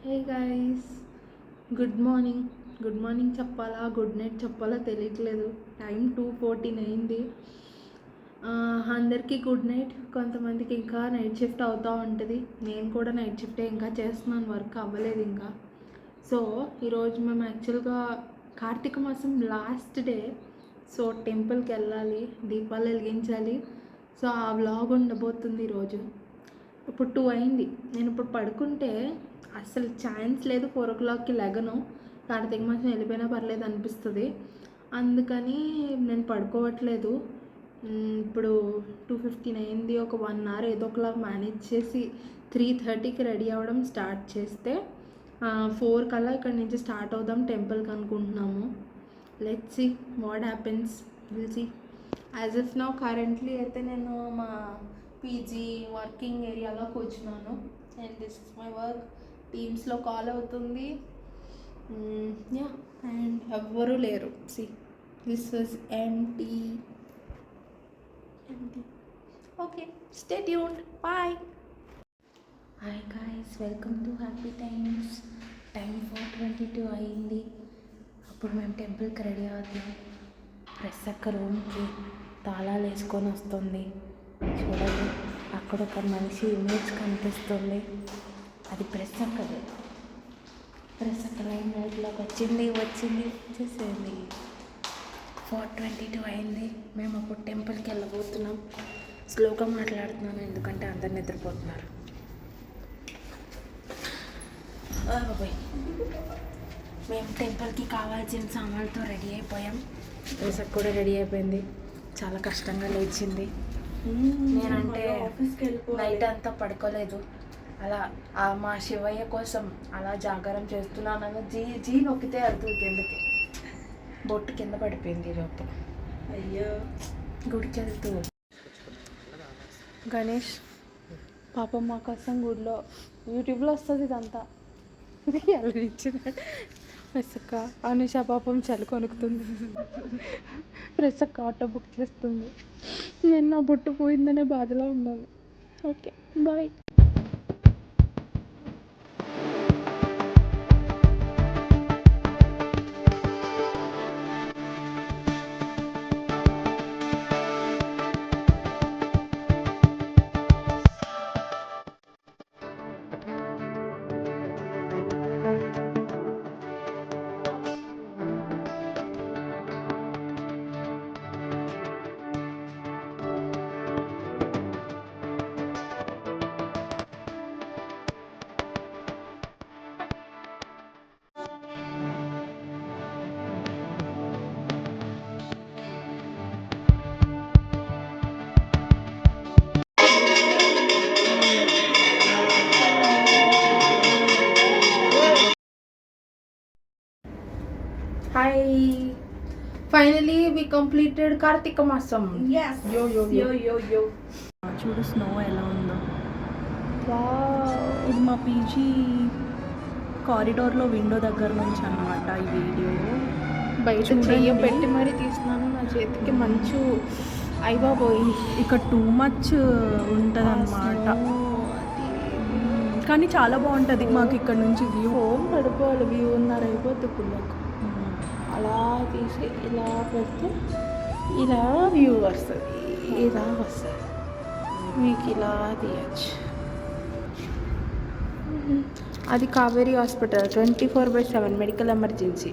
Hey guys, good morning చెప్పాలా, good night చెప్పాలా తెలియట్లేదు. టైం 2:14 అయింది. అందరికీ గుడ్ నైట్. కొంతమందికి ఇంకా నైట్ షిఫ్ట్ అవుతూ ఉంటుంది. నేను కూడా నైట్ షిఫ్టే ఇంకా చేస్తున్నాను, వర్క్ అవ్వలేదు ఇంకా. సో ఈరోజు మేము యాక్చువల్గా కార్తీక మాసం లాస్ట్ డే. సో టెంపుల్కి వెళ్ళాలి, దీపాలు వెలిగించాలి. సో ఆ వ్లాగ్ ఉండబోతుంది ఈరోజు. ఇప్పుడు 2 అయింది. నేను ఇప్పుడు పడుకుంటే అసలు ఛాన్స్ లేదు 4 o'clockకి లెగను. కార్తీక మాసం వెళ్ళిపోయినా పర్లేదు అనిపిస్తుంది. అందుకని నేను పడుకోవట్లేదు. ఇప్పుడు 2:15 అయింది. ఒక 1 hour ఏదో ఒకలాగా మేనేజ్ చేసి 3:30కి రెడీ అవ్వడం స్టార్ట్ చేస్తే 4 కల్లా ఇక్కడ నుంచి స్టార్ట్ అవుదాం టెంపుల్కి అనుకుంటున్నాము. Let's see what happens, will see. As if now currently అయితే నేను మా పీజీ వర్కింగ్ ఏరియాలో కూర్చున్నాను. And this is my work. టీమ్స్లో కాల్ అవుతుంది. యా, అండ్ ఎవ్వరూ లేరు. See, this was empty. Okay, stay tuned. Bye. Hi guys, welcome to happy times. Time 4:22 అయింది. అప్పుడు మేము టెంపుల్కి రెడీ అవుతాం. ప్రెస్ అక్క రూమ్కి తాళాలు వేసుకొని వస్తుంది. చూడండి, అక్కడ ఒక మనిషి ఇమేజ్ కనిపిస్తుంది. అది ప్రెస్ అక్కదే. ప్రెస్ అక్క లైన్ లైట్లోకి వచ్చేసేది. 4:22 అయింది. మేము అప్పుడు టెంపుల్కి వెళ్ళబోతున్నాం. స్లోగా మాట్లాడుతున్నాను ఎందుకంటే అందరు నిద్రపోతున్నారు. బాబాయ్, మేము టెంపుల్కి కావాల్సిన సామాన్లతో రెడీ అయిపోయాం. ప్రెస్ అక్క కూడా రెడీ అయిపోయింది. చాలా కష్టంగా లేచింది. నేనంటే నైట్ అంతా పడుకోలేదు. అలా మా శివయ్య కోసం అలా జాగారం చేస్తున్నాను. జీ నొక్కితే వెళ్తుంది కిందకి. బొట్టు కింద పడిపోయింది ఈరోజు. అయ్యో, గుడికి వెళ్తూ గణేష్ పాపం మా కోసం గుడిలో యూట్యూబ్లో వస్తుంది ఇదంతా. ఎలా ఇచ్చినాడు ప్రెస్సక్క. అనుష పాపం చలి కొనుక్కుతుంది. ప్రెస్సక్క ఆటో బుక్ చేస్తుంది. నేను నా బొట్టు పోయిందనే బాధలో ఉన్నాను. Okay, bye. Hi, finally we completed Kartika Masam. Yes. Yo. చూడు స్నో ఎలా ఉందో. Wow. ఇది మా పీజీ కారిడార్లో విండో దగ్గర నుంచి అన్నమాట ఈ వీడియో. బయట చెయ్యి పెట్టి మరీ తీస్తున్నాను. నా చేతికి మంచు అయిపోయి ఇక్కడ టూ మచ్ ఉంటుంది అన్నమాట. కానీ చాలా బాగుంటుంది మాకు ఇక్కడ నుంచి వ్యూ. ఫోన్ పడిపోవాలి. వ్యూ ఉన్నారు అయిపోతుంది ఇప్పుడు నాకు. అలా తీసి ఇలా పెడితే ఇలా వ్యూ వస్తుంది. ఇలా వస్తుంది మీకు. ఇలా తీయచ్చు. అది కావేరీ హాస్పిటల్ 24/7 మెడికల్ ఎమర్జెన్సీ.